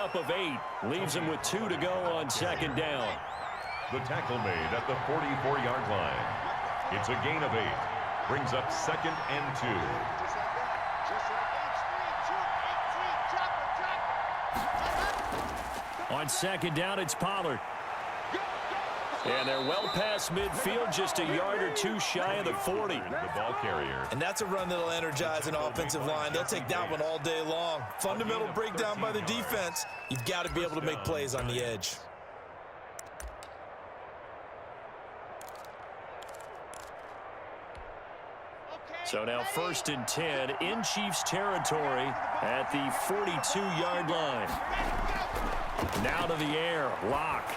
up of 8. Leaves him with 2 to go on second down. The tackle made at the 44-yard line. It's a gain of 8. Brings up 2nd and 2. On second down, it's Pollard. And they're well past midfield, just a yard or 2 shy of the 40. The ball carrier. And that's a run that'll energize an offensive line. They'll take that one all day long. Fundamental breakdown by the defense. You've got to be able to make plays on the edge. So now 1st and 10 in Chiefs territory at the 42-yard line. Now to the air, Locke.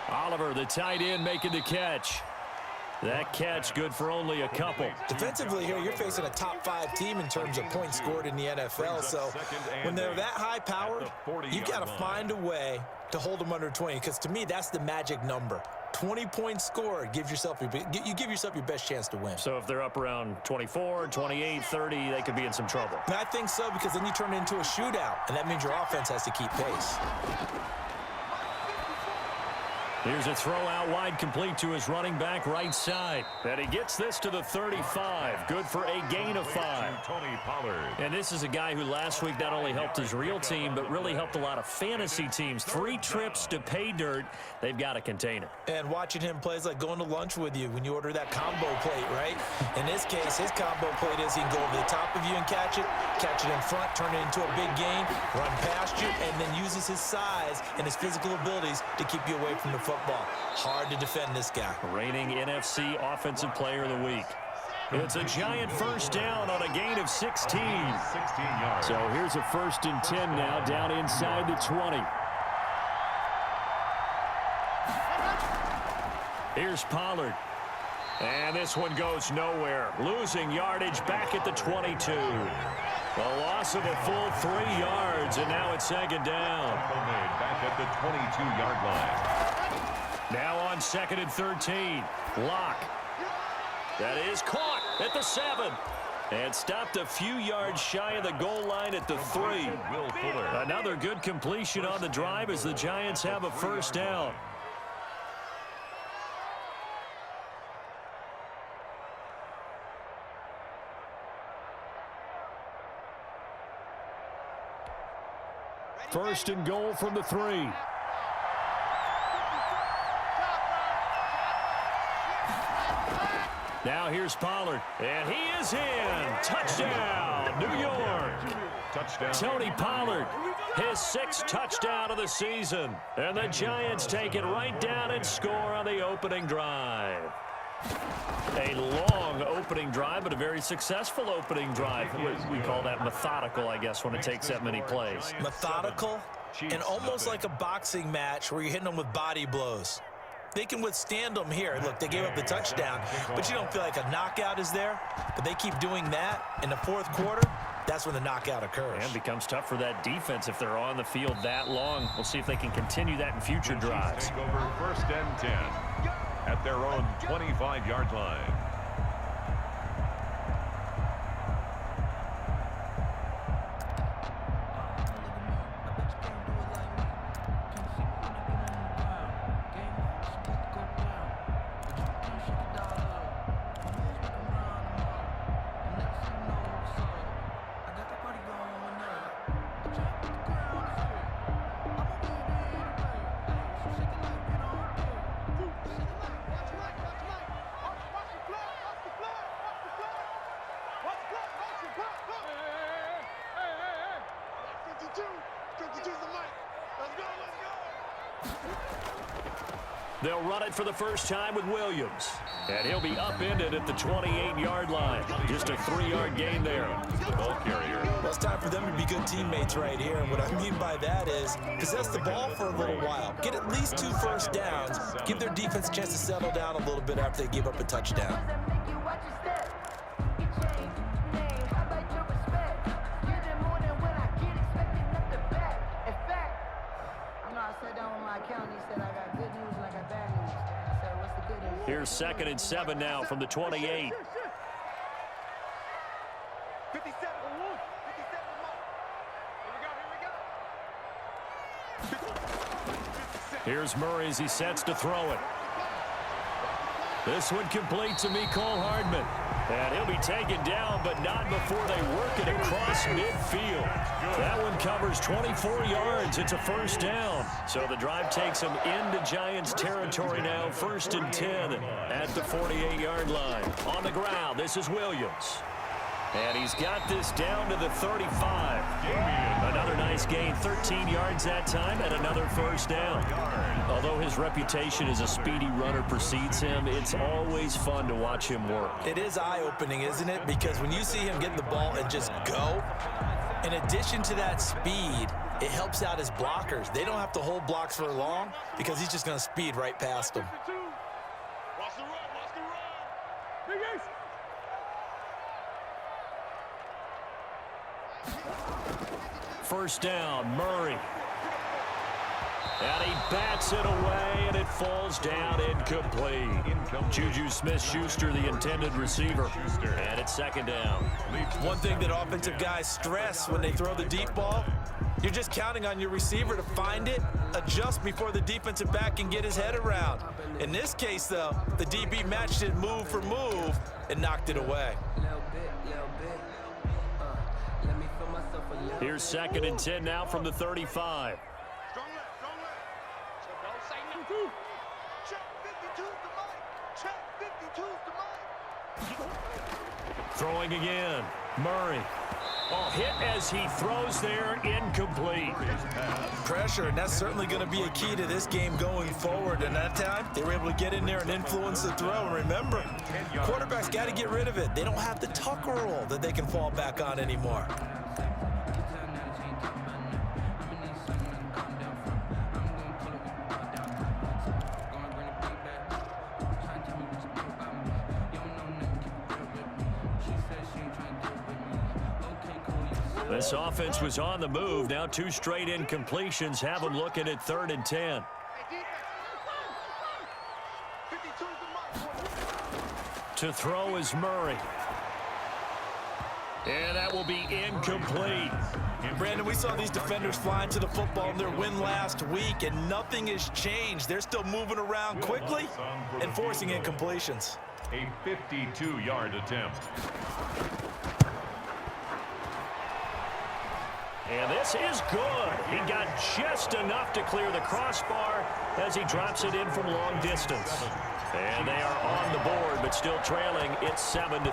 Oliver, the tight end, making the catch. That catch good for only a couple. Defensively here, you're facing a top 5 team in terms of points scored in the NFL. So when they're that high powered, you've got to find a way to hold them under 20. Because to me, that's the magic number. 20 points scored, you give yourself your best chance to win. So if they're up around 24, 28, 30, they could be in some trouble. And I think so, because then you turn it into a shootout, and that means your offense has to keep pace. Here's a throw out wide, complete to his running back right side. And he gets this to the 35. Good for a gain of 5. Tony Pollard. And this is a guy who last week not only helped his real team, but really helped a lot of fantasy teams. 3 trips to pay dirt. They've got to contain it. And watching him play is like going to lunch with you when you order that combo plate, right? In this case, his combo plate is he can go over the top of you and catch it in front, turn it into a big gain, run past you, and then uses his size and his physical abilities to keep you away from the football. Hard to defend this guy. Reigning NFC Offensive Player of the Week. It's a giant first down on a gain of 16. 16 yards. So here's a 1st and 10 now, down inside the 20. Here's Pollard. And this one goes nowhere. Losing yardage back at the 22. A loss of a full 3 yards, and now it's 2nd down. Made back at the 22-yard line. Now on 2nd and 13. Locke. That is caught at the 7. And stopped a few yards shy of the goal line at the 3. Will Fuller. Another good completion on the drive as the Giants have a first down. First and goal from the 3. Now here's Pollard, and he is in. Touchdown, New York. Touchdown. Tony Pollard, his 6th touchdown of the season. And the Giants take it right down and score on the opening drive. A long opening drive, but a very successful opening drive. We call that methodical, I guess, when it takes that many plays. Methodical and almost like a boxing match where you're hitting them with body blows. They can withstand them here. Look, they gave up the touchdown, but you don't feel like a knockout is there. But they keep doing that in the 4th quarter. That's when the knockout occurs. And becomes tough for that defense if they're on the field that long. We'll see if they can continue that in future drives. Take over 1st and 10 at their own 25-yard line. They'll run it for the first time with Williams. And he'll be upended at the 28-yard line. Just a 3-yard gain there. The ball carrier. Well, it's time for them to be good teammates right here. And what I mean by that is possess the ball for a little while. Get at least 2 first downs. Give their defense a chance to settle down a little bit after they give up a touchdown. Here's 2nd and 7 now from the 28. Here's Murray as he sets to throw it. This one complete to Mecole Hardman. And he'll be taken down, but not before they work it across midfield. That one covers 24 yards. It's a first down. So the drive takes them into Giants territory now. 1st and 10 at the 48-yard line. On the ground, this is Williams. And he's got this down to the 35. Another nice gain, 13 yards that time, and another first down. Although his reputation as a speedy runner precedes him, it's always fun to watch him work. It is eye-opening, isn't it? Because when you see him get the ball and just go, in addition to that speed, it helps out his blockers. They don't have to hold blocks for long because he's just going to speed right past them. Watch the run, watch the run. Big Ace. First down, Murray. And he bats it away, and it falls down incomplete. Juju Smith-Schuster, the intended receiver. And it's 2nd down. One thing that offensive guys stress when they throw the deep ball, you're just counting on your receiver to find it, adjust before the defensive back can get his head around. In this case, though, the DB matched it move for move and knocked it away. Here's 2nd and 10 now from the 35. Strong left, strong left. So don't say nothing. Check 52's the mic. Check 52's the mic. Throwing again. Murray. Oh, hit as he throws there, incomplete. Pressure, and that's certainly going to be a key to this game going forward. And that time, they were able to get in there and influence the throw. And remember, quarterbacks got to get rid of it. They don't have the Tucker rule that they can fall back on anymore. This offense was on the move. Now 2 straight incompletions have them looking at 3rd and 10. To throw is Murray. And that will be incomplete. Brandon, we saw these defenders flying to the football in their win last week, and nothing has changed. They're still moving around quickly and forcing incompletions. A 52-yard attempt. And this is good. He got just enough to clear the crossbar as he drops it in from long distance. And they are on the board, but still trailing. It's 7-3.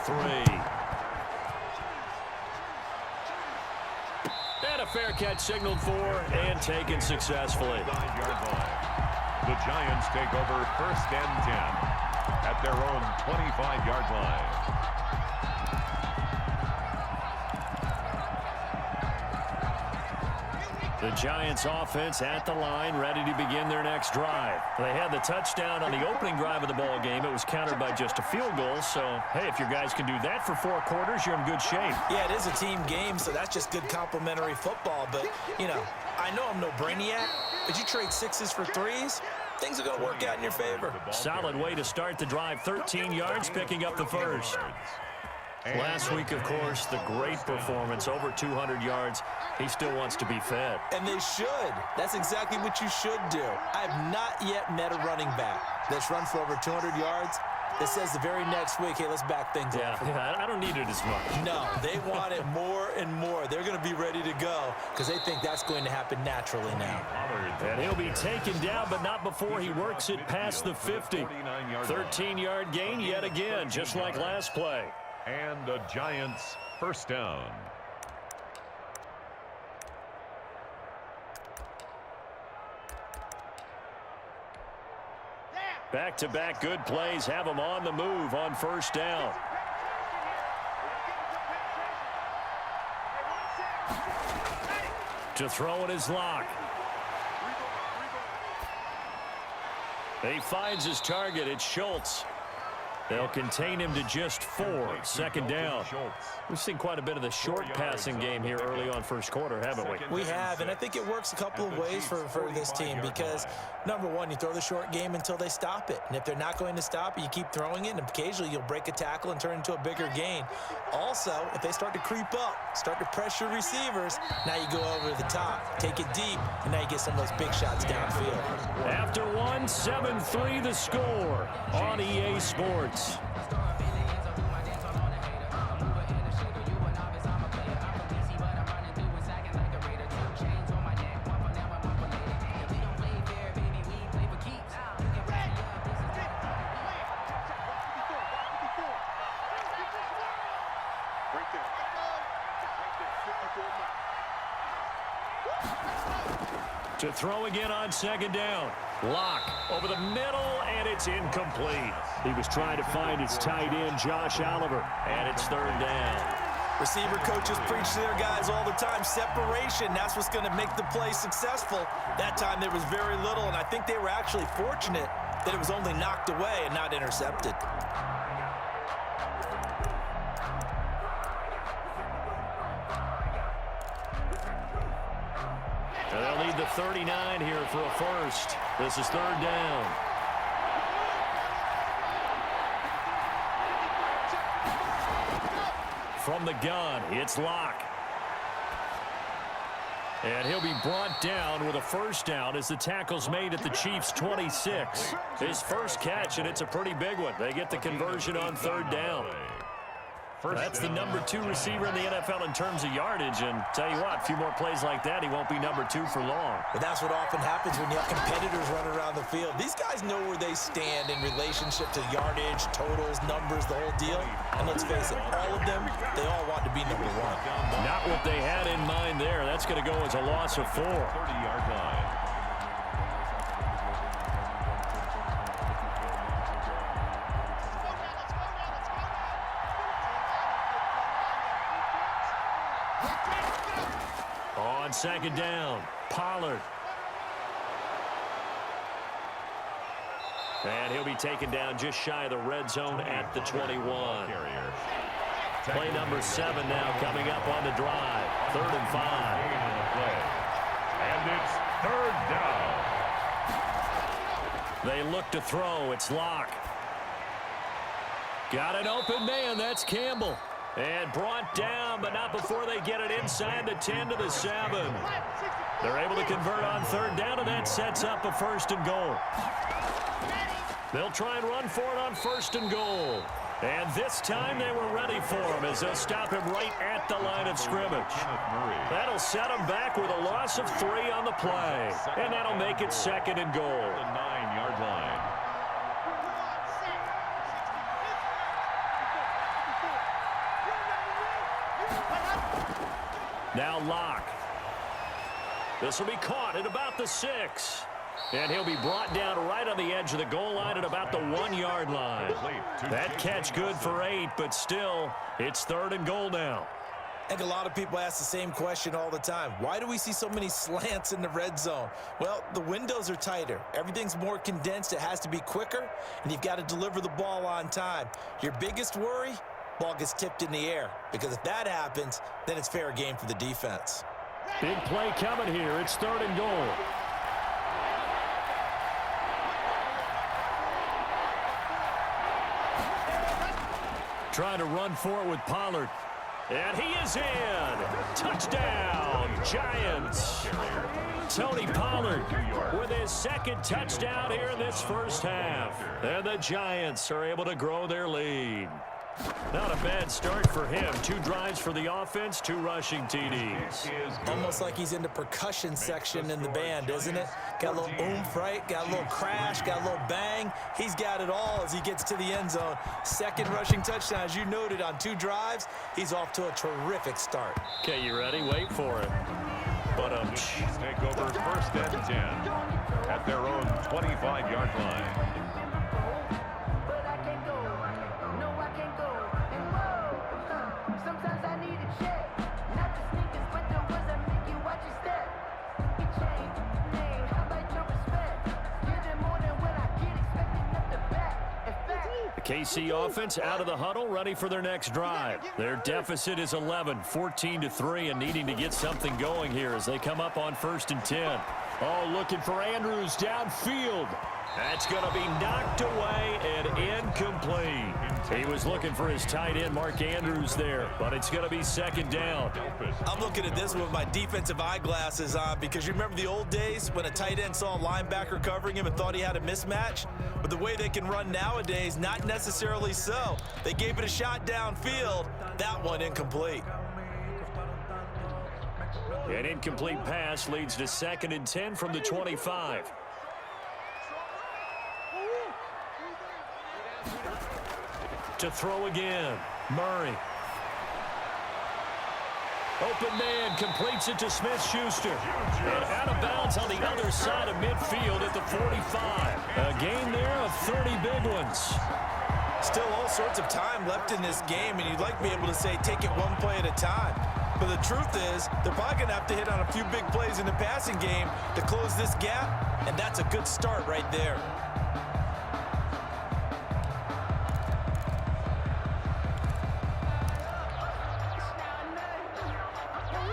And a fair catch signaled for and taken successfully. 5-yard line. The Giants take over 1st and 10 at their own 25-yard line. The Giants offense at the line, ready to begin their next drive. They had the touchdown on the opening drive of the ball game. It was countered by just a field goal. So, hey, if your guys can do that for 4 quarters, you're in good shape. Yeah, it is a team game, so that's just good complimentary football. But, you know, I know I'm no brainiac, but you trade 6s for 3s, things are going to work out in your favor. Solid way to start the drive. 13 yards, picking up the first. Last week, of course, the great performance, over 200 yards. He still wants to be fed. And they should. That's exactly what you should do. I have not yet met a running back that's run for over 200 yards that says the very next week, hey, let's back things up. Yeah, I don't need it as much. No, they want it more and more. They're going to be ready to go because they think that's going to happen naturally now. And he'll be taken down, but not before he works it past the 50. 13-yard gain yet again, just like last play. And the Giants' first down. Back-to-back good plays have them on the move on first down. To throw it is Locke. He finds his target. It's Schultz. They'll contain him to just 4. Second down. We've seen quite a bit of the short passing game here early on first quarter, haven't we? We have, and I think it works a couple of ways for this team because, number one, you throw the short game until they stop it. And if they're not going to stop it, you keep throwing it, and occasionally you'll break a tackle and turn it into a bigger gain. Also, if they start to creep up, start to pressure receivers, now you go over the top, take it deep, and now you get some of those big shots downfield. After one, 7-3 the score on EA Sports. To throw again on second down. Lock over the middle, and it's incomplete. He was trying to find his tight end, Josh Oliver, and it's third down. Receiver coaches preach to their guys all the time. Separation, that's what's going to make the play successful. That time there was very little, and I think they were actually fortunate that it was only knocked away and not intercepted. And they'll need the 39 here for a first. This is third down. From the gun, it's Lock. And he'll be brought down with a first down as the tackle's made at the Chiefs' 26. His first catch, and it's a pretty big one. They get the conversion on third down. That's the number 2 receiver in the NFL in terms of yardage, and tell you what, a few more plays like that, he won't be number 2 for long. But that's what often happens when you have competitors running around the field. These guys know where they stand in relationship to yardage, totals, numbers, the whole deal. And let's face it, all of them, they all want to be number 1. Not what they had in mind there. That's going to go as a loss of 4. 30-yard line. On second down, Pollard. And he'll be taken down just shy of the red zone at the 21. Play number 7 now coming up on the drive. 3rd and 5. And it's third down. They look to throw. It's Lock. Got an open man. That's Campbell. And brought down, but not before they get it inside the 10 to the 7. They're able to convert on third down, and that sets up a 1st and goal. They'll try and run for it on 1st and goal. And this time they were ready for him as they'll stop him right at the line of scrimmage. That'll set him back with a loss of 3 on the play. And that'll make it 2nd and goal. The 9-yard line. Now Lock. This will be caught at about the 6. And he'll be brought down right on the edge of the goal line at about the 1-yard line. That catch good for 8, but still, it's 3rd and goal now. I think a lot of people ask the same question all the time. Why do we see so many slants in the red zone? Well, the windows are tighter. Everything's more condensed. It has to be quicker, and you've got to deliver the ball on time. Your biggest worry? Ball gets tipped in the air, because if that happens, then it's fair game for the defense. Big play coming here. It's 3rd and goal. Trying to run for it with Pollard. And he is in. Touchdown, Giants. Tony Pollard with his 2nd touchdown here in this first half. And the Giants are able to grow their lead. Not a bad start for him. 2 drives for the offense, 2 rushing TDs. Almost like he's in the percussion section in the band, isn't it? Got a little oomph, right? Got a little crash, got a little bang. He's got it all as he gets to the end zone. 2nd rushing touchdown, as you noted, on 2 drives. He's off to a terrific start. Okay, you ready? Wait for it. But take over 1st and 10 at their own 25-yard line. KC offense out of the huddle, ready for their next drive. Their deficit is 11, 14-3, and needing to get something going here as they come up on 1st and 10. Oh, looking for Andrews downfield. That's going to be knocked away and incomplete. He was looking for his tight end, Mark Andrews, there, but it's going to be 2nd down. I'm looking at this with my defensive eyeglasses on because you remember the old days when a tight end saw a linebacker covering him and thought he had a mismatch? But the way they can run nowadays, not necessarily so. They gave it a shot downfield. That one incomplete. An incomplete pass leads to 2nd and 10 from the 25. To throw again, Murray. Open man completes it to Smith-Schuster. And out of bounds on the other side of midfield at the 45. A gain there of 30 big ones. Still all sorts of time left in this game, and you'd like to be able to say take it one play at a time. But the truth is, they're probably going to have to hit on a few big plays in the passing game to close this gap, and that's a good start right there.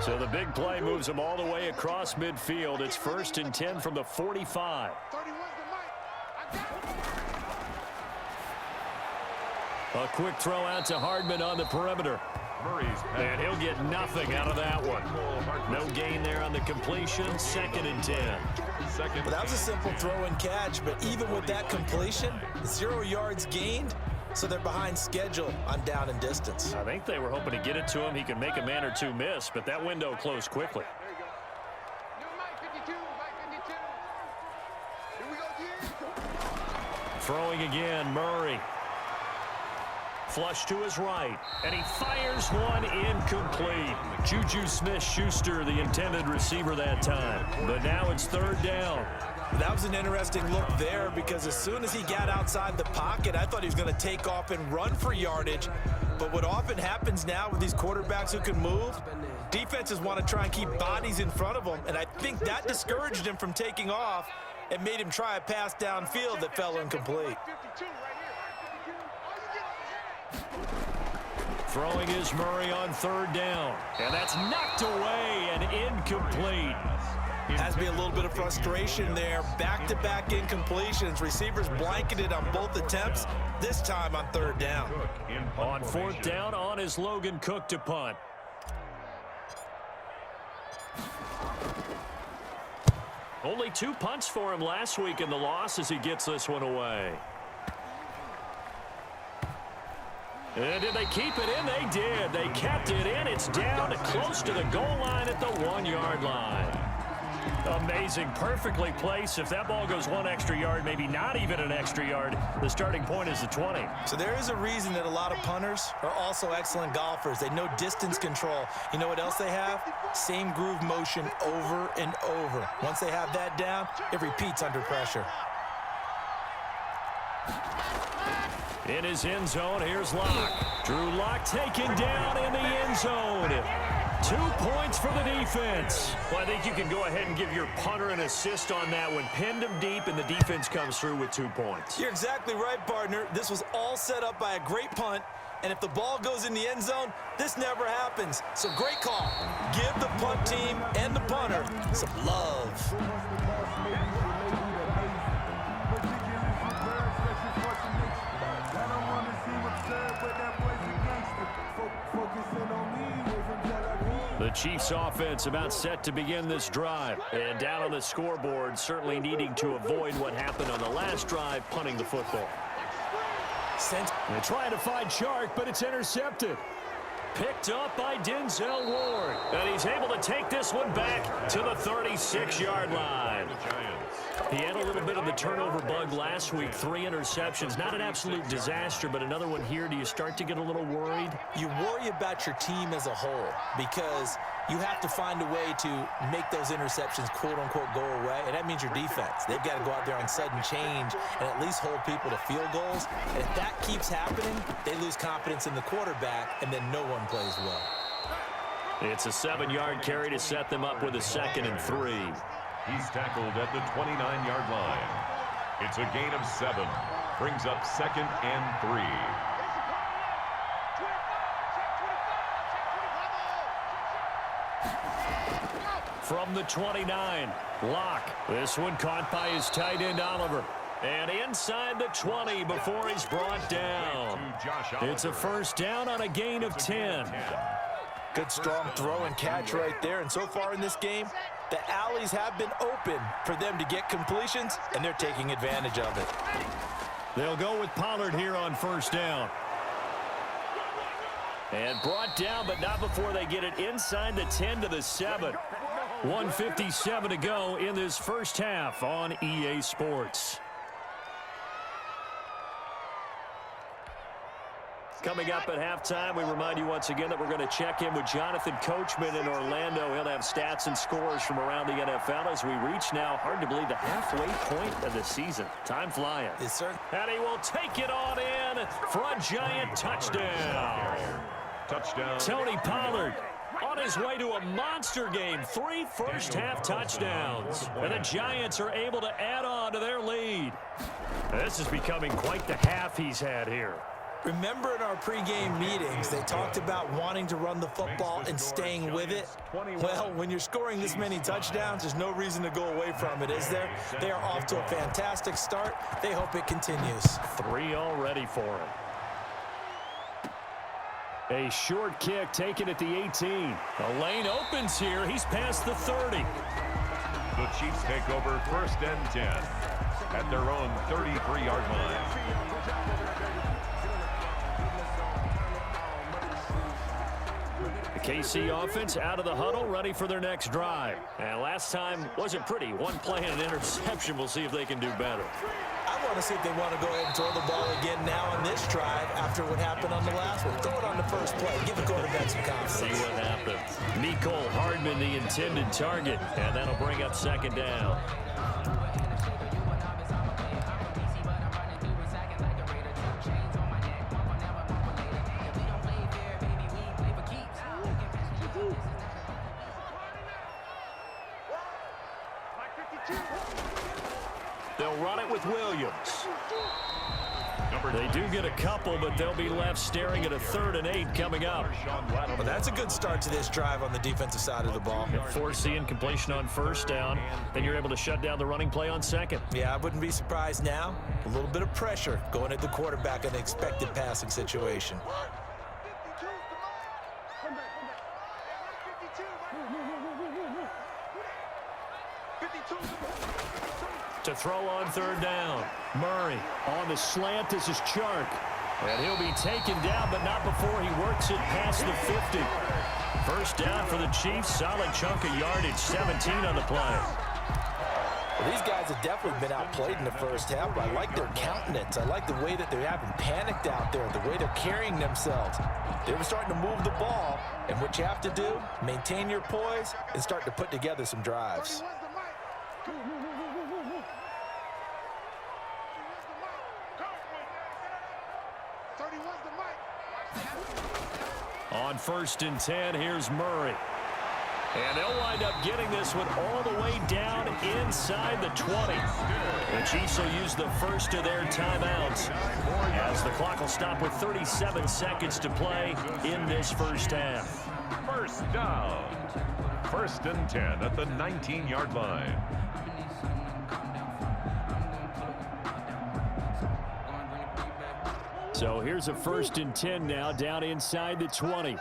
So the big play moves them all the way across midfield. It's 1st and 10 from the 45. A quick throw out to Hardman on the perimeter. And he'll get nothing out of that one. No gain there on the completion. 2nd and 10. Well, that was a simple throw and catch, but even with that completion, 0 yards gained. So they're behind schedule on down and distance. I think they were hoping to get it to him. He could make a man or two miss, but that window closed quickly. Throwing again, Murray. Flush to his right, and he fires one incomplete. Juju Smith-Schuster, the intended receiver that time. But now it's 3rd down. That was an interesting look there because as soon as he got outside the pocket, I thought he was going to take off and run for yardage. But what often happens now with these quarterbacks who can move, defenses want to try and keep bodies in front of them, and I think that discouraged him from taking off and made him try a pass downfield that fell incomplete. Throwing is Murray on 3rd down, and that's knocked away and incomplete. Has to be a little bit of frustration there. Back-to-back incompletions. Receivers blanketed on both attempts, this time on 3rd down. On 4th down, on is Logan Cook to punt. Only 2 punts for him last week in the loss as he gets this one away. And did they keep it in? They did. They kept it in. It's down close to the goal line at the 1-yard line. Amazing. Perfectly placed. If that ball goes 1 extra yard, maybe not even an extra yard, the starting point is the 20. So there is a reason that a lot of punters are also excellent golfers. They know distance control. You know what else they have? Same groove motion over and over. Once they have that down, it repeats under pressure. In his end zone, here's Locke. Drew Locke taken down in the end zone. 2 points for the defense. Well, I think you can go ahead and give your punter an assist on that one. Pinned him deep, and the defense comes through with 2 points. You're exactly right, partner. This was all set up by a great punt, and if the ball goes in the end zone, this never happens. So great call. Give the punt team and the punter some love. The Chiefs offense about set to begin this drive. And down on the scoreboard, certainly needing to avoid what happened on the last drive, punting the football. They're trying to find Chark, but it's intercepted. Picked up by Denzel Ward. And he's able to take this one back to the 36-yard line. He had a little bit of the turnover bug last week. 3 interceptions. Not an absolute disaster, but another one here. Do you start to get a little worried? You worry about your team as a whole because you have to find a way to make those interceptions, quote-unquote, go away, and that means your defense. They've got to go out there on sudden change and at least hold people to field goals. And if that keeps happening, they lose confidence in the quarterback, and then no one plays well. It's a 7-yard carry to set them up with a 2nd and 3. He's tackled at the 29-yard line. It's a gain of 7. Brings up 2nd and 3. From the 29, Locke. This one caught by his tight end, Oliver. And inside the 20 before he's brought down. It's a first down on a gain of 10. Good strong throw and catch right there. And so far in this game, the alleys have been open for them to get completions, and they're taking advantage of it. They'll go with Pollard here on first down. And brought down, but not before they get it inside the 10 to the 7. 1:57 to go in this first half on EA Sports. Coming up at halftime, we remind you once again that we're going to check in with Jonathan Coachman in Orlando. He'll have stats and scores from around the NFL as we reach now, hard to believe, the halfway point of the season. Time flying. Yes, sir. And he will take it on in for a Giant touchdown. Touchdown. Tony Pollard on his way to a monster game. 3 first-half touchdowns. And the Giants are able to add on to their lead. This is becoming quite the half he's had here. Remember in our pregame meetings, they talked about wanting to run the football and staying with it? Well, when you're scoring this many touchdowns, there's no reason to go away from it, is there? They are off to a fantastic start. They hope it continues. 3 already for him. A short kick taken at the 18. The lane opens here. He's past the 30. The Chiefs take over 1st and 10 at their own 33-yard line. KC offense out of the huddle, ready for their next drive. And last time wasn't pretty. One play and an interception. We'll see if they can do better. I want to see if they want to go ahead and throw the ball again now on this drive after what happened on the last one. Throw it on the first play. Give the quarterback some confidence. See what happens. Mecole Hardman, the intended target. And that'll bring up 2nd down. They'll run it with Williams. They do get a couple, but they'll be left staring at a 3rd and 8 coming up. Well, that's a good start to this drive on the defensive side of the ball. Force the incompletion on first down, then you're able to shut down the running play on 2nd. Yeah, I wouldn't be surprised now. A little bit of pressure going at the quarterback in an expected passing situation. To throw on 3rd down. Murray on the slant. This is Chark. And he'll be taken down, but not before he works it past the 50. First down for the Chiefs. Solid chunk of yardage. 17 on the play. Well, these guys have definitely been outplayed in the first half, but I like their countenance. I like the way that they're having panicked out there, the way they're carrying themselves. They were starting to move the ball, and what you have to do, maintain your poise and start to put together some drives. On 1st and 10, here's Murray. And they'll wind up getting this one all the way down inside the 20. The Chiefs will use the first of their timeouts as the clock will stop with 37 seconds to play in this first half. First down. 1st and 10 at the 19-yard line. So here's a 1st and 10 now down inside the 20. And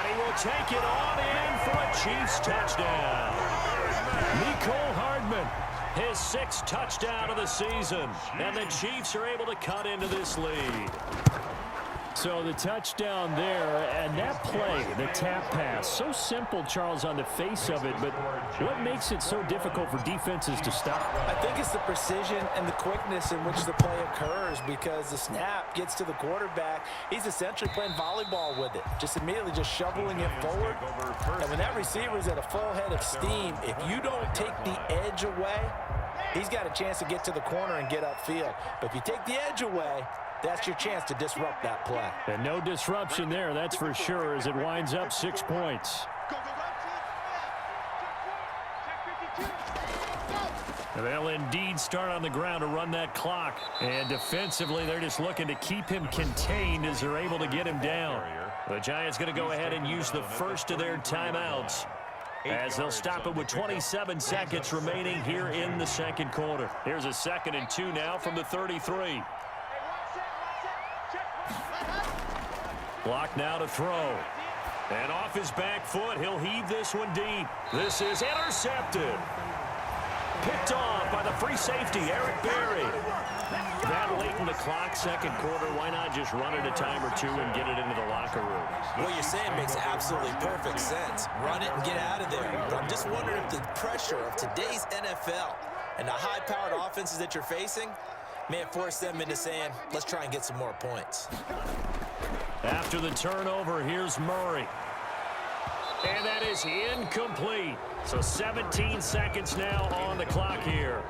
he will take it on in for a Chiefs touchdown. Mecole Hardman, his 6th touchdown of the season. And the Chiefs are able to cut into this lead. So the touchdown there, and that play, the tap pass, so simple, Charles, on the face of it, but what makes it so difficult for defenses to stop? I think it's the precision and the quickness in which the play occurs, because the snap gets to the quarterback. He's essentially playing volleyball with it, just immediately just shoveling it forward. And when that receiver's at a full head of steam, if you don't take the edge away, he's got a chance to get to the corner and get upfield. But if you take the edge away, that's your chance to disrupt that play. And no disruption there, that's for sure, as it winds up 6 points. They'll indeed start on the ground to run that clock. And defensively, they're just looking to keep him contained as they're able to get him down. The Giants going to go ahead and use the first of their timeouts, as they'll stop it with 27 seconds remaining here in the second quarter. Here's a 2nd and 2 now from the 33. Block now to throw. And off his back foot, he'll heave this one deep. This is intercepted. Picked off by the free safety, Eric Berry. That late in the clock, second quarter, why not just run it a time or two and get it into the locker room? What you're saying makes absolutely perfect sense. Run it and get out of there. But I'm just wondering if the pressure of today's NFL and the high-powered offenses that you're facing may have forced them into saying, let's try and get some more points. After the turnover, here's Murray. And that is incomplete. So 17 seconds now on the clock here.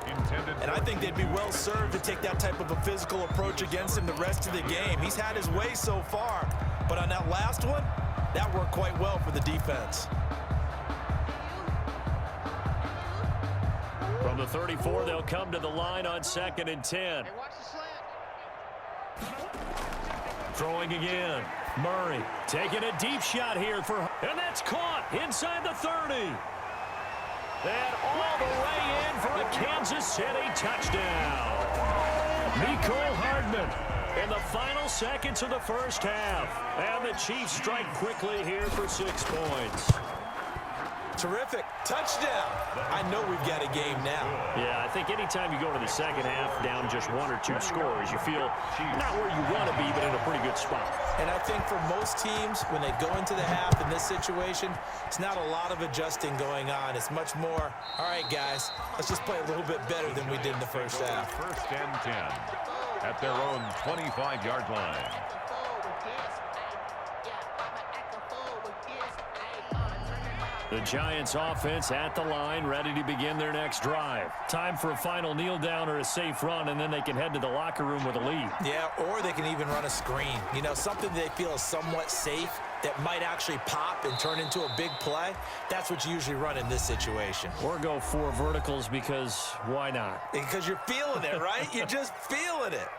And I think they'd be well served to take that type of a physical approach against him the rest of the game. He's had his way so far, but on that last one, that worked quite well for the defense. From the 34, they'll come to the line on 2nd and 10. Throwing again. Murray taking a deep shot here and that's caught inside the 30. And all the way in for a Kansas City touchdown. Mecole Hardman in the final seconds of the first half. And the Chiefs strike quickly here for 6 points. Terrific. Touchdown. I know we've got a game now. Yeah, I think anytime you go to the second half down just 1 or 2 scores, you feel not where you want to be, but in a pretty good spot. And I think for most teams, when they go into the half in this situation, it's not a lot of adjusting going on. It's much more, all right, guys, let's just play a little bit better than we did in the first half. 1st and 10 at their own 25-yard line. The Giants offense at the line, ready to begin their next drive. Time for a final kneel down or a safe run, and then they can head to the locker room with a lead. Yeah, or they can even run a screen. You know, something they feel is somewhat safe that might actually pop and turn into a big play. That's what you usually run in this situation. Or go 4 verticals because why not? Because you're feeling it, right? You're just feeling it.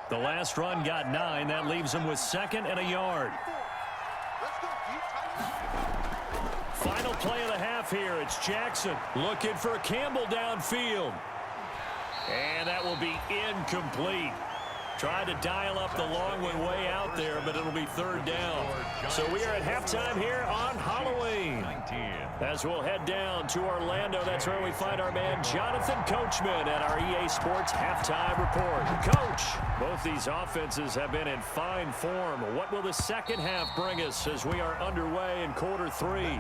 The last run got 9. That leaves them with 2nd and a yard. Final play of the half here. It's Jackson looking for Campbell downfield. And that will be incomplete. Tried to dial up the long one way out there, but it'll be 3rd down. So we are at halftime here on Halloween. As we'll head down to Orlando, that's where we find our man Jonathan Coachman at our EA Sports Halftime Report. Coach, both these offenses have been in fine form. What will the second half bring us as we are underway in quarter 3?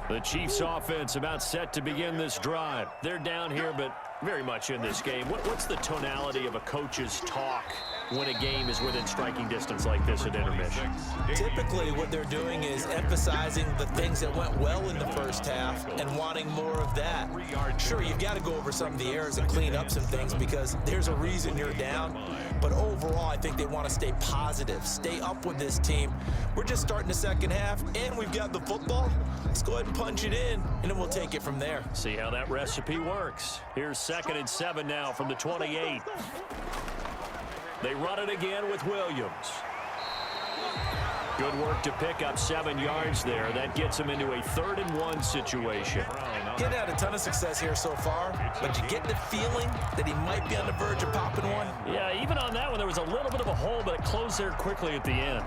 The Chiefs offense about set to begin this drive. They're down here, but very much in this game. What's the tonality of a coach's talk when a game is within striking distance like this at intermission? Typically, what they're doing is emphasizing the things that went well in the first half and wanting more of that. Sure, you've got to go over some of the errors and clean up some things because there's a reason you're down. But overall, I think they want to stay positive, stay up with this team. We're just starting the second half, and we've got the football. Let's go ahead and punch it in, and then we'll take it from there. See how that recipe works. Here's 2nd and 7 now from the 28. They run it again with Williams. Good work to pick up 7 yards there. That gets them into a 3rd and 1 situation. Getting had a ton of success here so far, but you get the feeling that he might be on the verge of popping one? Yeah, even on that one, there was a little bit of a hole, but it closed there quickly at the end.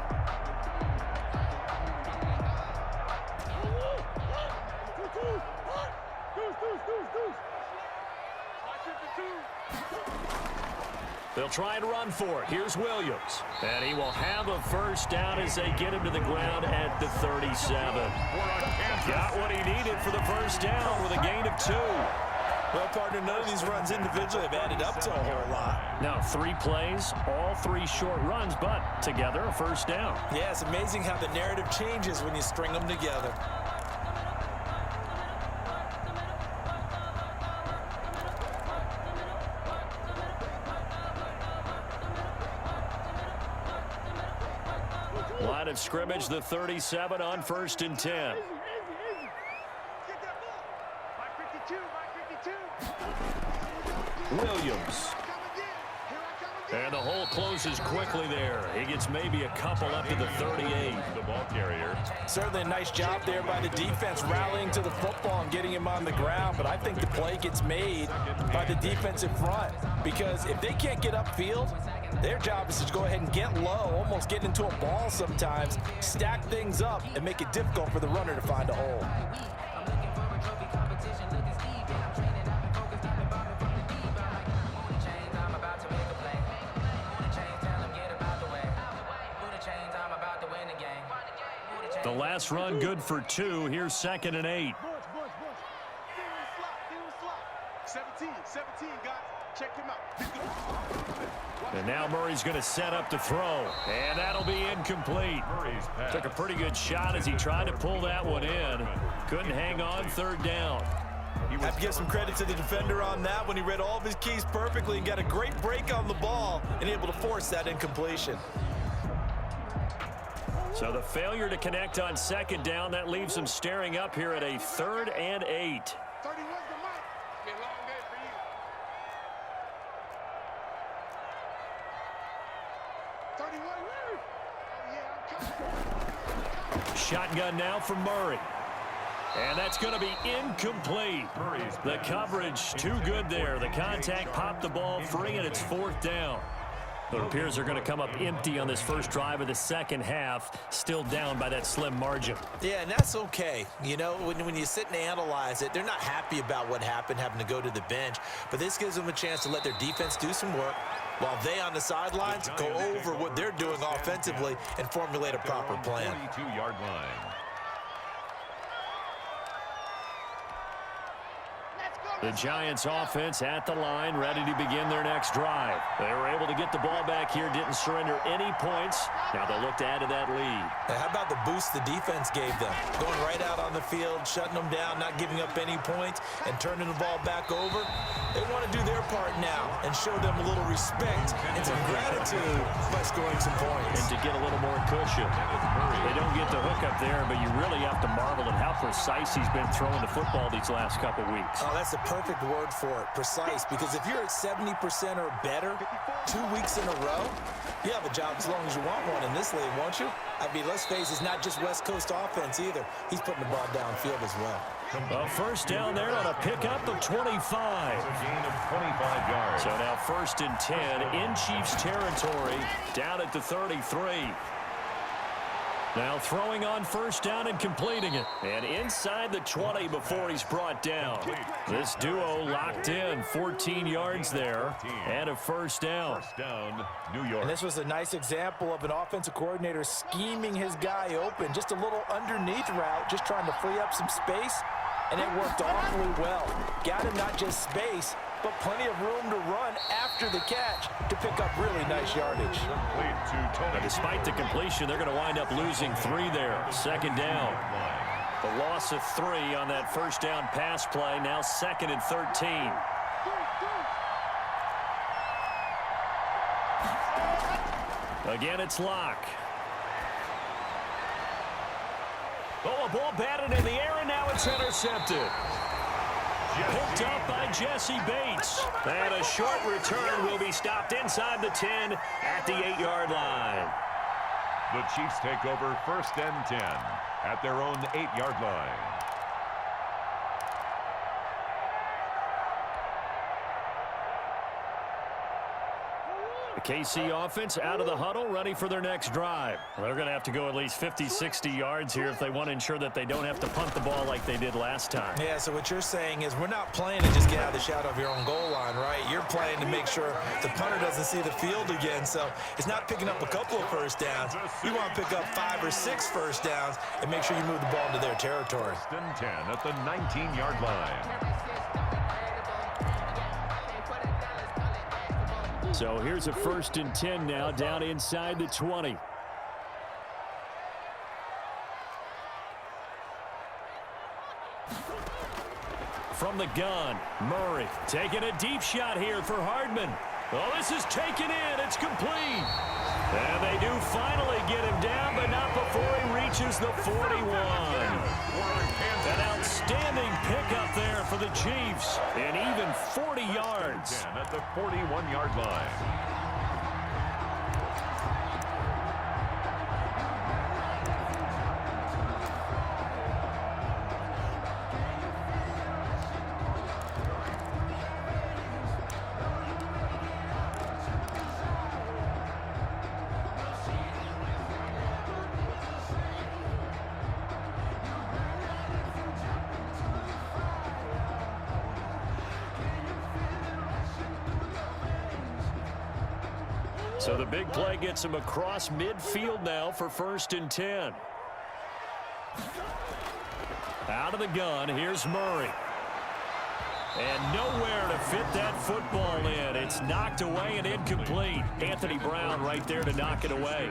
They'll They'll try and run for it. Here's Williams. And he will have a first down as they get him to the ground at the 37. Got what he needed for the first down with a gain of 2. Well, partner, none of these runs individually have added up to a whole lot. Now, 3 plays, all 3 short runs, but together a first down. Yeah, it's amazing how the narrative changes when you string them together. Line of scrimmage, the 37 on 1st and 10. Get that ball. My 52, my 52. Williams. And the hole closes quickly there. He gets maybe a couple up to the 38. The ball carrier. Certainly a nice job there by the defense rallying to the football and getting him on the ground. But I think the play gets made by the defensive front, because if they can't get upfield, their job is to go ahead and get low, almost get into a ball sometimes, stack things up, and make it difficult for the runner to find a hole. The last run good for 2. Here's 2nd and 8. 17, guys. Check him out. And now Murray's going to set up to throw. And that'll be incomplete. Took a pretty good shot as he tried to pull that one in. Couldn't hang on 3rd down. Have to give some credit to the defender on that when he read all of his keys perfectly and got a great break on the ball and able to force that incompletion. So the failure to connect on 2nd down, that leaves them staring up here at a 3rd and 8. 31's the mic. It's been a long day for you. 31. Oh, yeah, I'm coming. Shotgun now for Murray. And that's going to be incomplete. The coverage too good there. The contact popped the ball free, and it's 4th down. It appears they're going to come up empty on this first drive of the second half, still down by that slim margin. Yeah, and that's okay. You know, when you sit and analyze it, they're not happy about what happened, having to go to the bench. But this gives them a chance to let their defense do some work while they on the sidelines go over what they're doing offensively and formulate a proper plan. 42-yard line. The Giants offense at the line, ready to begin their next drive. They were able to get the ball back here, didn't surrender any points. Now they'll look to add to that lead. Now, how about the boost the defense gave them? Going right out on the field, shutting them down, not giving up any points, and turning the ball back over. They want to do their part now and show them a little respect and some gratitude by scoring some points. And to get a little more cushion. They don't get the hook up there, but you really have to marvel at how precise he's been throwing the football these last couple weeks. Oh, that's the perfect word for it, precise, because if you're at 70% or better 2 weeks in a row, you have a job as long as you want one in this league, won't you? I mean, let's face it, it's not just West Coast offense either. He's putting the ball downfield as well. A first down there on a pickup of 25. A gain of 25 yards. So now 1st and 10 in Chiefs territory, down at the 33. Now throwing on 1st down and completing it. And inside the 20 before he's brought down. This duo locked in, 14 yards there, and a 1st down. 1st down, New York. And this was a nice example of an offensive coordinator scheming his guy open. Just a little underneath route, just trying to free up some space, and it worked awfully well. Got him not just space, but plenty of room to run after the catch to pick up really nice yardage. Now, despite the completion, they're going to wind up losing 3 there. 2nd down. The loss of 3 on that 1st down pass play. Now 2nd and 13. Again, it's Locke. Oh, a ball batted in the air, and now it's intercepted. Picked up by Jesse Bates. And a short return will be stopped inside the 10 at the 8-yard line. The Chiefs take over 1st and 10 at their own 8-yard line. The KC offense out of the huddle, ready for their next drive. Well, they're going to have to go at least 50, 60 yards here if they want to ensure that they don't have to punt the ball like they did last time. Yeah, so what you're saying is we're not playing to just get out of the shadow of your own goal line, right? You're playing to make sure the punter doesn't see the field again. So it's not picking up a couple of first downs. You want to pick up 5 or 6 first downs and make sure you move the ball into their territory. First and 10 at the 19-yard line. So here's a 1st and 10 now, down inside the 20. From the gun, Murray taking a deep shot here for Hardman. Oh, this is taken in. It's complete. And they do finally get him down, but not before he reaches the 41. An outstanding pickup there for the Chiefs. And even 40 yards. At the 41-yard line. So the big play gets him across midfield now for 1st and 10. Out of the gun, here's Murray. And nowhere to fit that football in. It's knocked away and incomplete. Anthony Brown right there to knock it away.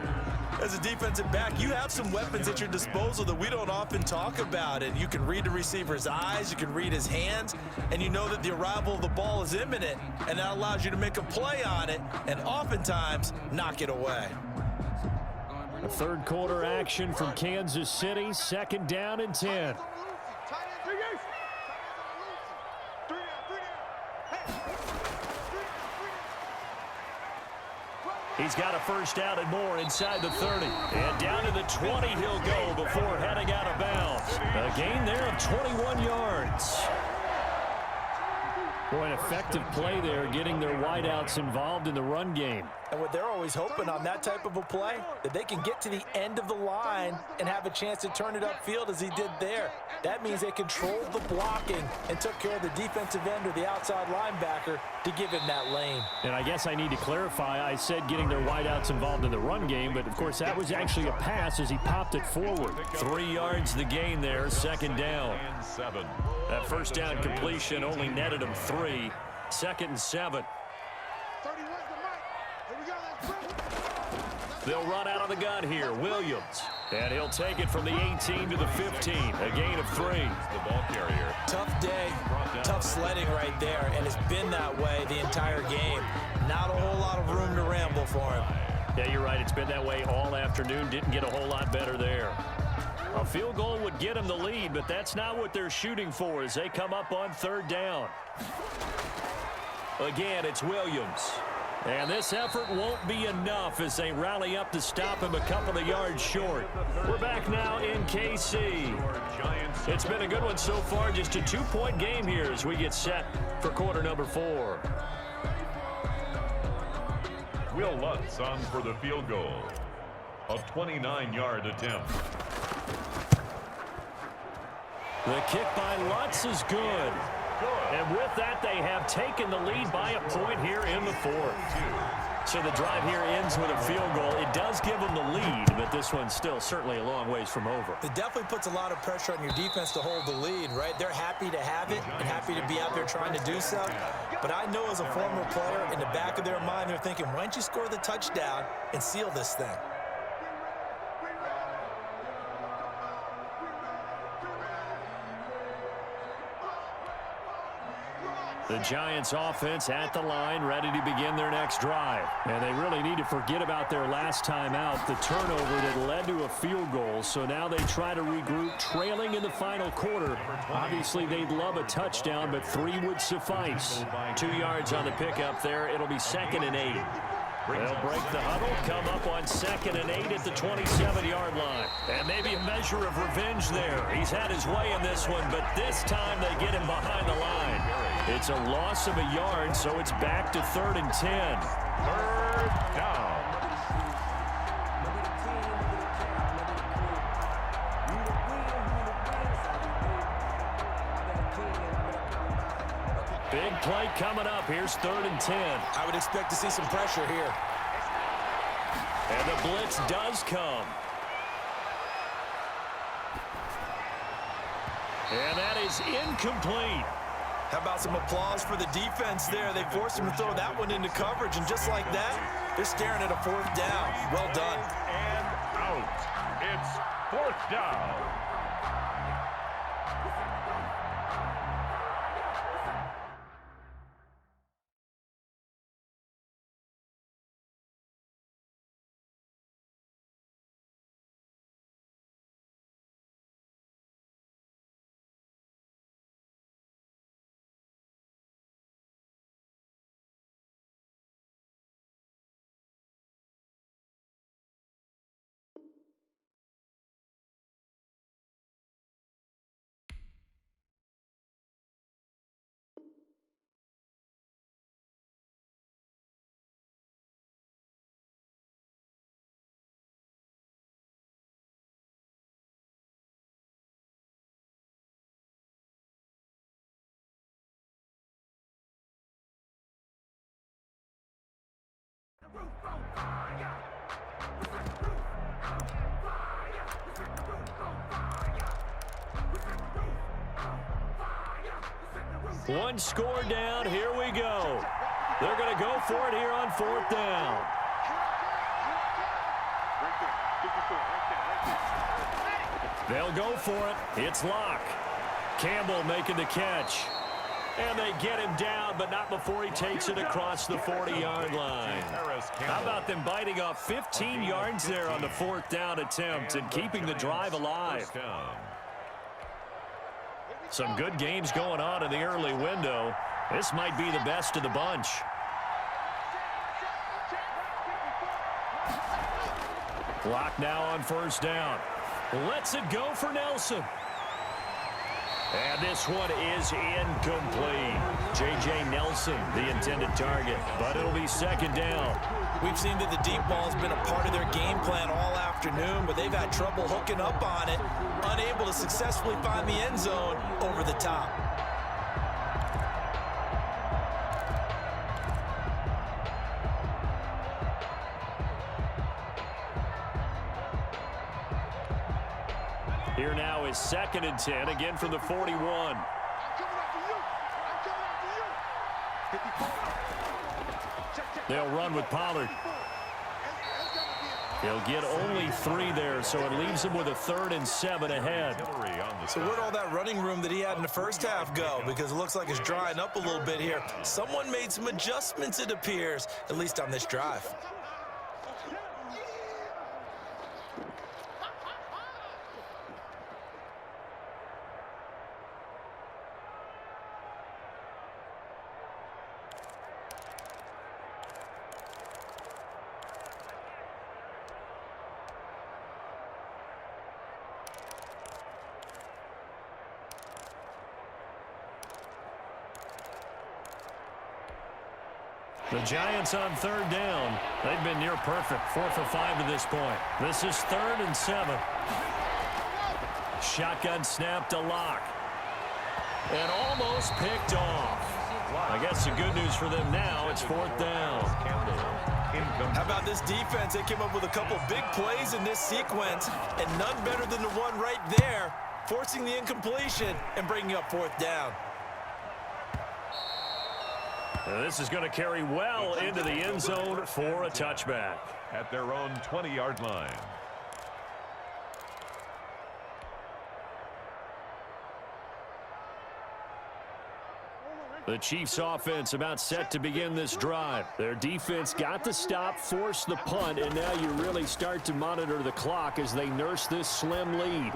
As a defensive back, you have some weapons at your disposal that we don't often talk about. And you can read the receiver's eyes, you can read his hands, and you know that the arrival of the ball is imminent. And that allows you to make a play on it and oftentimes knock it away. A third quarter action from Kansas City, 2nd down and 10. He's got a first down and more inside the 30. And down to the 20 he'll go before heading out of bounds. A gain there of 21 yards. Boy, an effective play there, getting their wideouts involved in the run game. And what they're always hoping on that type of a play, that they can get to the end of the line and have a chance to turn it upfield as he did there. That means they controlled the blocking and took care of the defensive end or the outside linebacker to give him that lane. And I guess I need to clarify, I said getting their wideouts involved in the run game, but of course that was actually a pass as he popped it forward. 3 yards the gain there, 2nd down. That first down completion only netted him 3. 2nd and 7. They'll run out of the gun here. Williams. And he'll take it from the 18 to the 15. A gain of 3. The ball carrier. Tough day, tough sledding right there, and it's been that way the entire game. Not a whole lot of room to ramble for him. Yeah, you're right. It's been that way all afternoon. Didn't get a whole lot better there. A field goal would get them the lead, but that's not what they're shooting for as they come up on 3rd down. Again, it's Williams. And this effort won't be enough as they rally up to stop him a couple of yards short. We're back now in KC. It's been a good one so far. Just a 2-point game here as we get set for quarter number 4. Will Lutz on for the field goal. A 29-yard attempt. The kick by Lutz is good. And with that, they have taken the lead by a point here in the 4th. So the drive here ends with a field goal. It does give them the lead, but this one's still certainly a long ways from over. It definitely puts a lot of pressure on your defense to hold the lead, right? They're happy to have it and happy to be out there trying to do so. But I know as a former player, in the back of their mind, they're thinking, why don't you score the touchdown and seal this thing? The Giants offense at the line, ready to begin their next drive. And they really need to forget about their last time out, the turnover that led to a field goal. So now they try to regroup, trailing in the final quarter. Obviously, they'd love a touchdown, but 3 would suffice. 2 yards on the pickup there. It'll be 2nd and 8. They'll break the huddle, come up on 2nd and 8 at the 27-yard line. And maybe a measure of revenge there. He's had his way in this one, but this time they get him behind the line. It's a loss of a yard, so it's back to 3rd and 10. 3rd down. Big play coming up. Here's 3rd and 10. I would expect to see some pressure here. And the blitz does come. And that is incomplete. How about some applause for the defense there? They forced him to throw that one into coverage, and just like that, they're staring at a 4th down. Well done. And out. It's 4th down. One score down. Here we go. They're going to go for it here on 4th down. They'll go for it. It's Locke. Campbell making the catch. And they get him down, but not before he takes it across the 40-yard line. How about them biting off 15 yards there on the 4th down attempt and keeping the drive alive? Some good games going on in the early window. This might be the best of the bunch. Clock now on 1st down. Lets it go for Nelson. And this one is incomplete. J.J. Nelson, the intended target, but it'll be 2nd down. We've seen that the deep ball has been a part of their game plan all afternoon, but they've had trouble hooking up on it, unable to successfully find the end zone over the top. Here now is 2nd and 10, again from the 41. They'll run with Pollard. He'll get only 3 there, so it leaves him with a 3rd and 7 ahead. So where'd all that running room that he had in the first half go? Because it looks like it's drying up a little bit here. Someone made some adjustments, it appears, at least on this drive. The Giants on 3rd down. They've been near perfect, 4 for 5 to this point. This is 3rd and 7. Shotgun snap to Locke. And almost picked off. I guess the good news for them now, it's 4th down. How about this defense? They came up with a couple big plays in this sequence, and none better than the one right there, forcing the incompletion and bringing up 4th down. This is going to carry well into the end zone for a touchback. At their own 20-yard line. The Chiefs offense about set to begin this drive. Their defense got the stop, forced the punt, and now you really start to monitor the clock as they nurse this slim lead.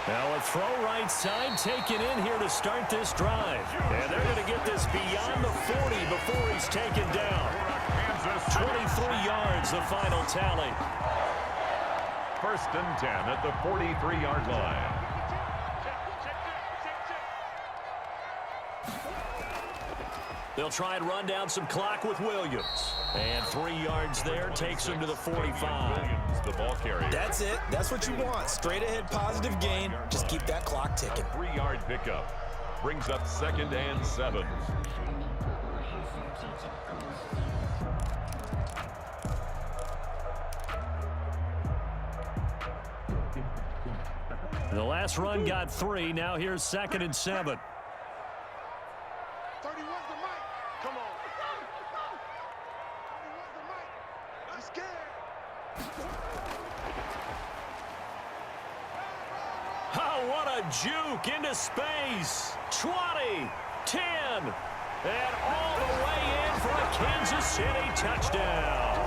Now a throw right side taken in here to start this drive. And they're going to get this beyond the 40 before he's taken down. 23 yards, the final tally. 1st and 10 at the 43-yard line. They'll try and run down some clock with Williams. And 3 yards there takes him to the 45. Williams, the ball carrier. That's it. That's what you want. Straight ahead positive gain. Just keep that clock ticking. 3-yard pickup. Brings up 2nd and 7. The last run got 3. Now here's 2nd and 7. 31's the mic. Come on. 31's the mic. I'm scared. Oh, what a juke into space. 20, 10, and all the way in for a Kansas City touchdown.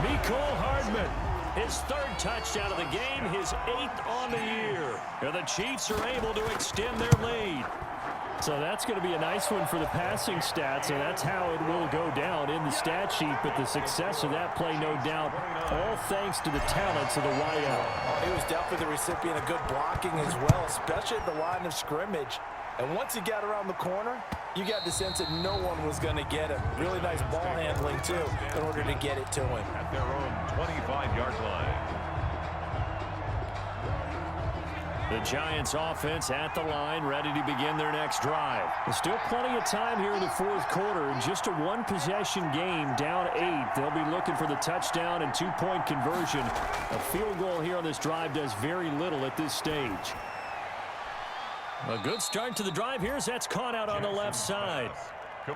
Mecole Hardman, his 3rd touchdown of the game, his 8th on the year. And the Chiefs are able to extend their lead. So that's going to be a nice one for the passing stats, and that's how it will go down in the stat sheet. But the success of that play, no doubt, all thanks to the talents of the wideout. He was definitely the recipient of good blocking as well, especially at the line of scrimmage. And once he got around the corner, you got the sense that no one was going to get him. Really nice ball handling, too, in order to get it to him. At their own 25-yard line. The Giants offense at the line, ready to begin their next drive. There's still plenty of time here in the 4th quarter. Just a 1-possession game, down 8. They'll be looking for the touchdown and 2-point conversion. A field goal here on this drive does very little at this stage. A good start to the drive here as that's caught out on the left side.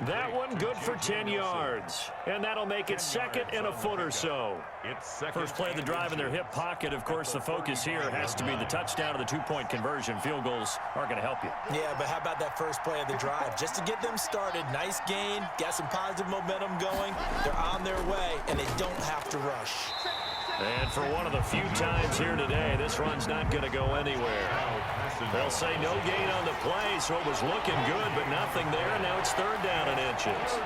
That one good for 10 yards. And that'll make it 2nd and a foot or so. First play of the drive in their hip pocket. Of course, the focus here has to be the touchdown of the 2-point conversion. Field goals aren't going to help you. Yeah, but how about that first play of the drive? Just to get them started, nice gain, got some positive momentum going. They're on their way, and they don't have to rush. And for one of the few times here today, this run's not going to go anywhere. They'll say no gain on the play, so it was looking good, but nothing there. And now it's 3rd down and inches.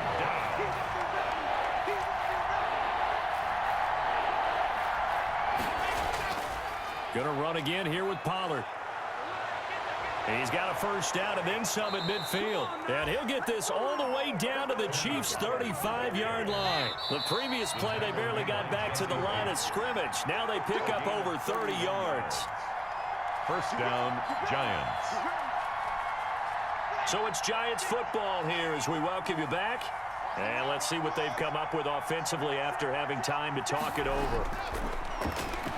Going to run again here with Pollard. He's got a first down and then some at midfield. And he'll get this all the way down to the Chiefs' 35-yard line. The previous play, they barely got back to the line of scrimmage. Now they pick up over 30 yards. First down, Giants. So it's Giants football here as we welcome you back. And let's see what they've come up with offensively after having time to talk it over.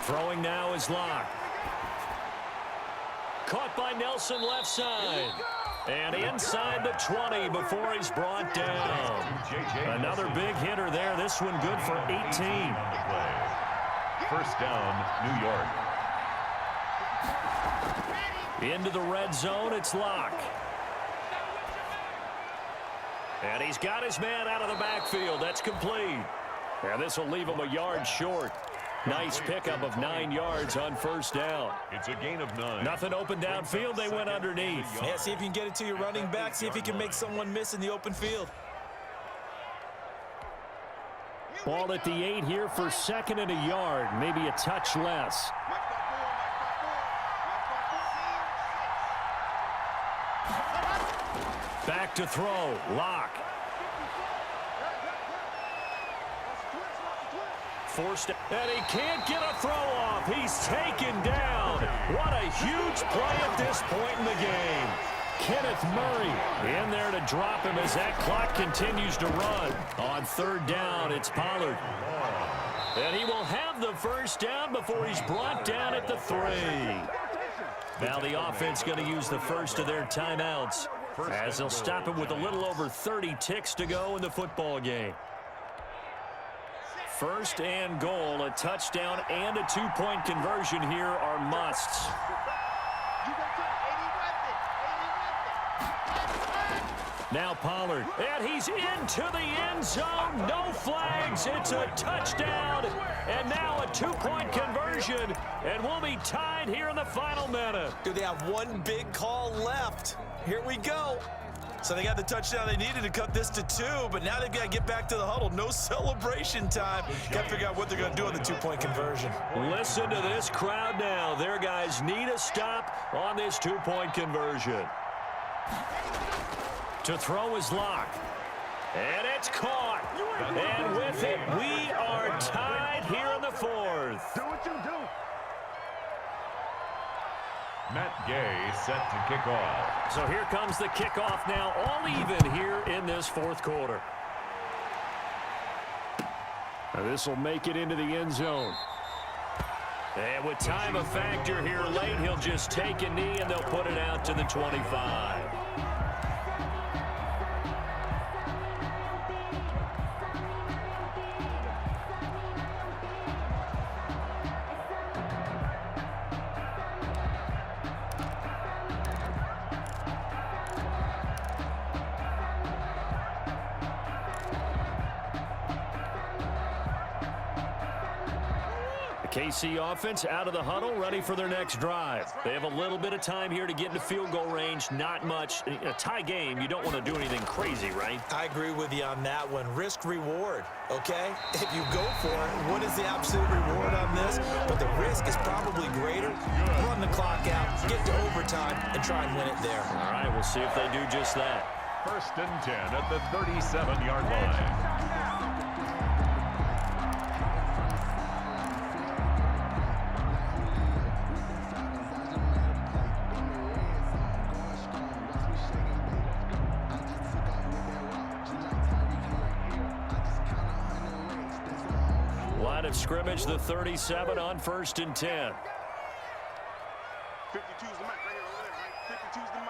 Throwing now is Locke. Caught by Nelson left side. And inside the 20 before he's brought down. Another big hitter there. This one good for 18. First down, New York. Into the red zone, it's Locke. And he's got his man out of the backfield. That's complete. And this will leave him a yard short. Nice pickup of 9 yards on first down. It's a gain of 9. Nothing open downfield. They went underneath. Yeah, see if you can get it to your running back. See if you can make someone miss in the open field. Ball at the 8 here for 2nd and a yard. Maybe a touch less. Back to throw. Locke. Forced, and he can't get a throw off. He's taken down. What a huge play at this point in the game. Kenneth Murray in there to drop him as that clock continues to run. On 3rd down, it's Pollard. And he will have the first down before he's brought down at the 3. Now the offense going to use the first of their timeouts as they'll stop him with a little over 30 ticks to go in the football game. First and goal, a touchdown and a 2-point conversion here are musts. Now Pollard, and he's into the end zone. No flags. It's a touchdown, and now a 2-point conversion, and we'll be tied here in the final minute. Do they have one big call left? Here we go. So they got the touchdown they needed to cut this to 2, but now they've got to get back to the huddle. No celebration time. Got to figure out what they're going to do on the 2-point conversion. Listen to this crowd now. Their guys need a stop on this 2-point conversion. To throw is Locke. And it's caught. And with it, we are tied here in the fourth. Do what you do. Matt Gay set to kick off. So here comes the kickoff now, all even here in this fourth quarter. This will make it into the end zone. And with time a factor here late, he'll just take a knee and they'll put it out to the 25. KC offense out of the huddle, ready for their next drive. They have a little bit of time here to get into field goal range, not much. In a tie game, you don't want to do anything crazy, right? I agree with you on that one. Risk-reward, okay? If you go for it, what is the absolute reward on this? But the risk is probably greater. Run the clock out, get to overtime, and try and win it there. All right, we'll see if they do just that. 1st and 10 at the 37-yard line. Line of scrimmage, the 37 on 1st and 10. 52's the mic right here, over there, right? 52's the mic.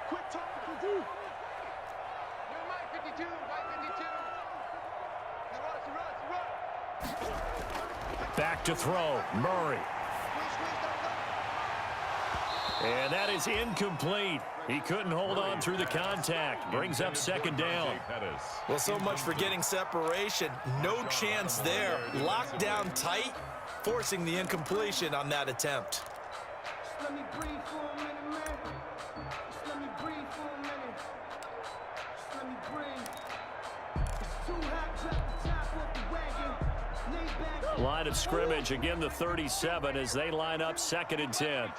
Quit talking. 52. Your mic 52, mic 52. Back to throw, Murray. And that is incomplete. He couldn't hold on through the contact. Brings up 2nd down. Well, so much for getting separation. No chance there. Locked down tight, forcing the incompletion on that attempt. Just let me breathe for a minute, man. Just let me breathe for a minute. Just let me breathe. It's too hot, drop the top off the wagon. Lay back. Line of scrimmage, again the 37 as they line up 2nd and 10.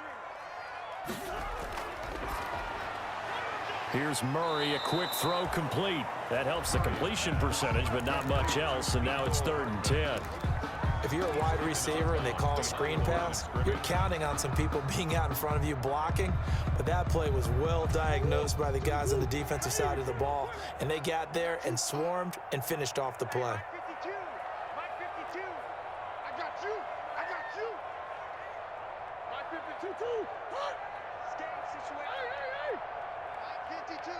Here's Murray, a quick throw complete. That helps the completion percentage, but not much else, and now it's 3rd and 10. If you're a wide receiver and they call a screen pass, you're counting on some people being out in front of you blocking, but that play was well diagnosed by the guys on the defensive side of the ball, and they got there and swarmed and finished off the play. 52. Mike 52. I got you. I got you. Mike 52 too. What? Skate situation. Hey, hey, hey. Mike 52.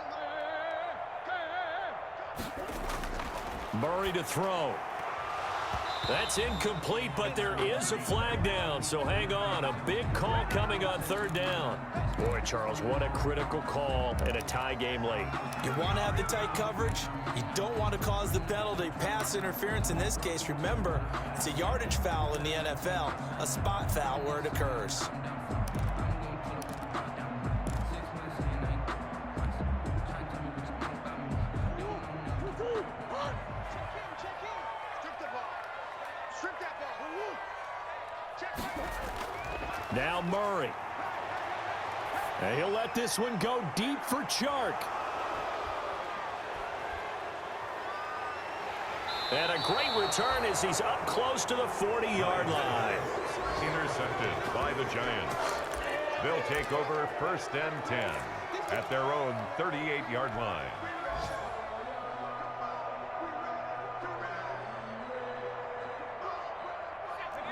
Murray to throw. That's incomplete, but there is a flag down, so hang on. A big call coming on 3rd down. Boy, Charles, what a critical call in a tie game late. You want to have the tight coverage. You don't want to cause the penalty. Pass interference in this case, remember, it's a yardage foul in the NFL, a spot foul where it occurs. Now Murray. And he'll let this one go deep for Chark. And a great return as he's up close to the 40-yard line. Intercepted by the Giants. They'll take over 1st and 10 at their own 38-yard line.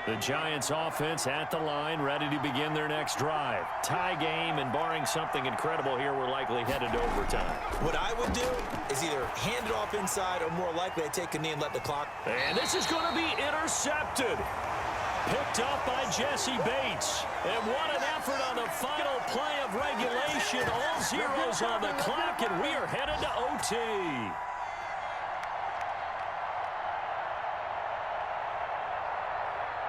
The Giants offense at the line, ready to begin their next drive. Tie game, and barring something incredible here, we're likely headed to overtime. What I would do is either hand it off inside or more likely I take a knee and let the clock. And this is going to be intercepted. Picked up by Jesse Bates. And what an effort on the final play of regulation. All zeros on the clock, and we are headed to OT.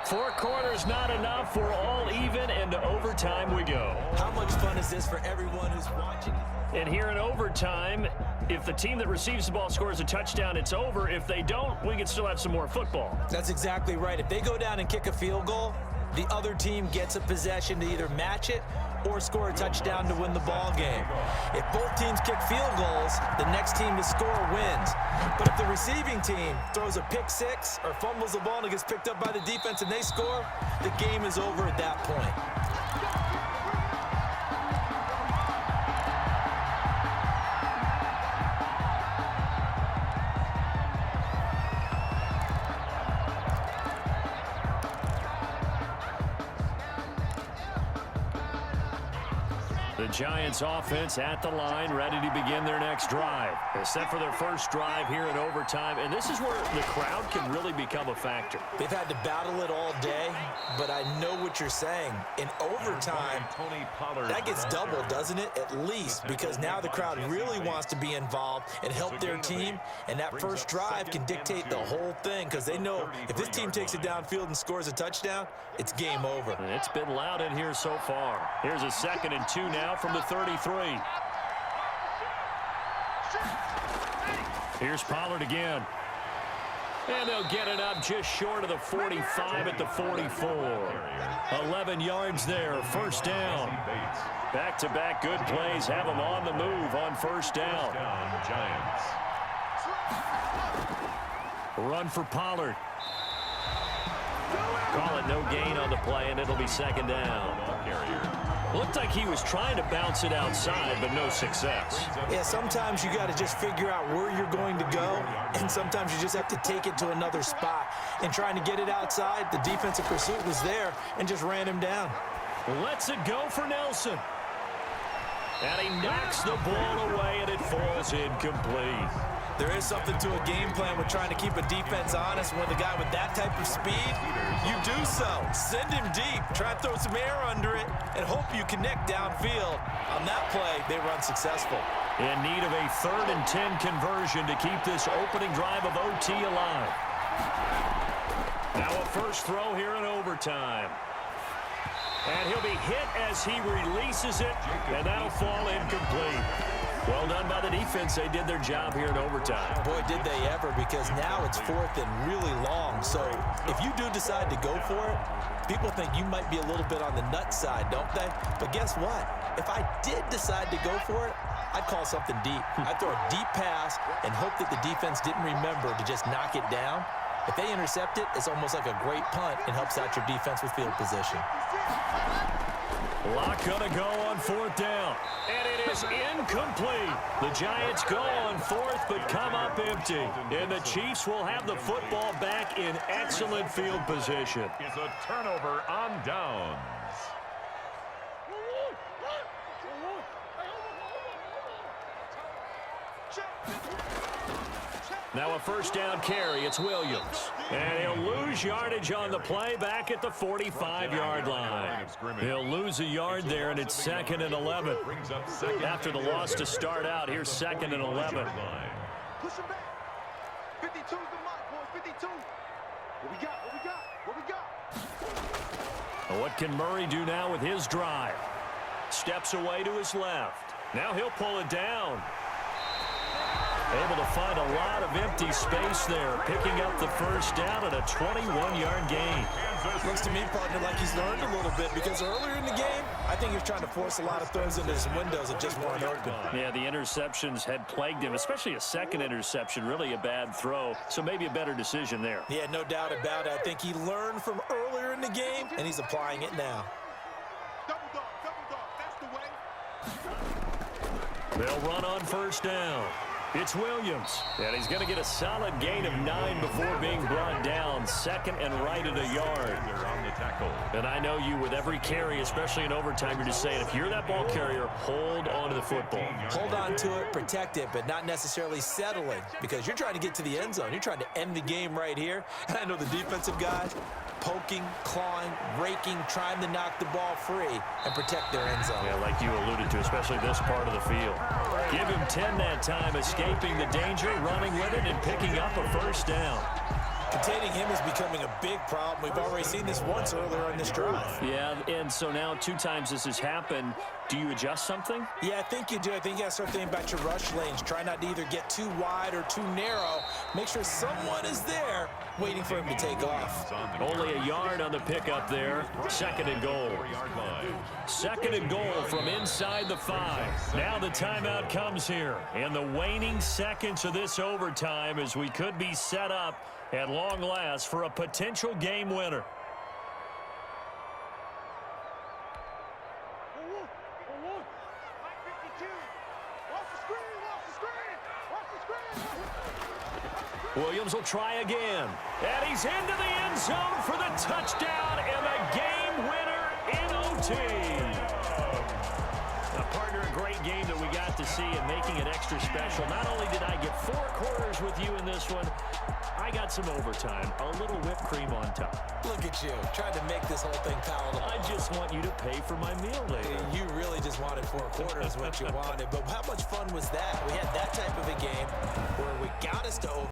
Four quarters not enough. We're all even, and to overtime we go. How much fun is this for everyone who's watching? And here in overtime, if the team that receives the ball scores a touchdown, it's over. If they don't, we can still have some more football. That's exactly right. If they go down and kick a field goal, the other team gets a possession to either match it or score a touchdown to win the ball game. If both teams kick field goals, the next team to score wins. But if the receiving team throws a pick six or fumbles the ball and it gets picked up by the defense and they score, the game is over at that point. The Giants offense at the line, ready to begin their next drive. They're set for their first drive here in overtime, and this is where the crowd can really become a factor. They've had to battle it all day, but I know what you're saying. In overtime, that gets doubled, doesn't it? At least, because now the crowd really wants to be involved and help their team, and that first drive can dictate the whole thing, because they know if this team takes it downfield and scores a touchdown, it's game over. And it's been loud in here so far. Here's a 2nd and 2 now from the 33. Here's Pollard again. And they'll get it up just short of the 45 at the 44. 11 yards there, first down. Back-to-back good plays have them on the move on first down. Run for Pollard. Call it no gain on the play, and it'll be 2nd down. Looked like he was trying to bounce it outside, but no success. Yeah, sometimes you got to just figure out where you're going to go, and sometimes you just have to take it to another spot. And trying to get it outside, the defensive pursuit was there and just ran him down. Lets it go for Nelson. And he knocks the ball away, and it falls incomplete. There is something to a game plan with trying to keep a defense honest. With a guy with that type of speed, you do so. Send him deep. Try and throw some air under it and hope you connect downfield. On that play, they run successful. In need of a 3rd and 10 conversion to keep this opening drive of OT alive. Now a first throw here in overtime. And he'll be hit as he releases it, and that'll fall incomplete. Well done by the defense. They did their job here in overtime. Boy, did they ever, because now it's 4th and really long. So if you do decide to go for it, people think you might be a little bit on the nut side, don't they? But guess what? If I did decide to go for it, I'd call something deep. I'd throw a deep pass and hope that the defense didn't remember to just knock it down. If they intercept it, it's almost like a great punt and helps out your defense with field position. Lock gonna go on 4th down. And it is incomplete. The Giants go on 4th but come up empty. And the Chiefs will have the football back in excellent field position. It's a turnover on downs. Now a first down carry. It's Williams. And he'll lose yardage on the play back at the 45-yard line. He'll lose a yard there, and it's 2nd and 11. After the loss to start out, here's 2nd and 11. Push him back. 52's the mark, boys. 52. What we got? What we got? What we got? Well, what can Murray do now with his drive? Steps away to his left. Now he'll pull it down. Able to find a lot of empty space there, picking up the first down at a 21-yard gain. Looks to me, partner, like he's learned a little bit, because earlier in the game, I think he was trying to force a lot of throws into his windows that just weren't open. Yeah, the interceptions had plagued him, especially a second interception, really a bad throw, so maybe a better decision there. Yeah, no doubt about it. I think he learned from earlier in the game, and he's applying it now. Double dog, that's the way. They'll run on first down. It's Williams, and he's going to get a solid gain of 9 before being brought down. 2nd and right at a yard. And I know you, with every carry, especially in overtime, you're just saying, if you're that ball carrier, hold on to the football. Hold on to it, protect it, but not necessarily settling, because you're trying to get to the end zone. You're trying to end the game right here. And I know the defensive guys poking, clawing, raking, trying to knock the ball free and protect their end zone. Yeah, like you alluded to, especially this part of the field. Give him 10 that time, escaping the danger, running with it, and picking up a first down. Containing him is becoming a big problem. We've already seen this once earlier in this drive. Yeah, and so now 2 times this has happened. Do you adjust something? Yeah, I think you do. I think you got to start thinking about your rush lanes. Try not to either get too wide or too narrow. Make sure someone is there waiting for him to take off. Only a yard on the pickup there. 2nd and goal. 2nd and goal from inside the 5. Now the timeout comes here. In the waning seconds of this overtime as we could be set up at long last for a potential game winner. Williams will try again. And he's into the end zone for the touchdown and the game winner in OT. Partner, a great game that we got to see and making it extra special. Not only did I get 4 quarters with you in this one, I got some overtime, a little whipped cream on top. Look at you, trying to make this whole thing palatable. I just want you to pay for my meal later. You really just wanted 4 quarters what you wanted, but how much fun was that? We had that type of a game where we got us to over.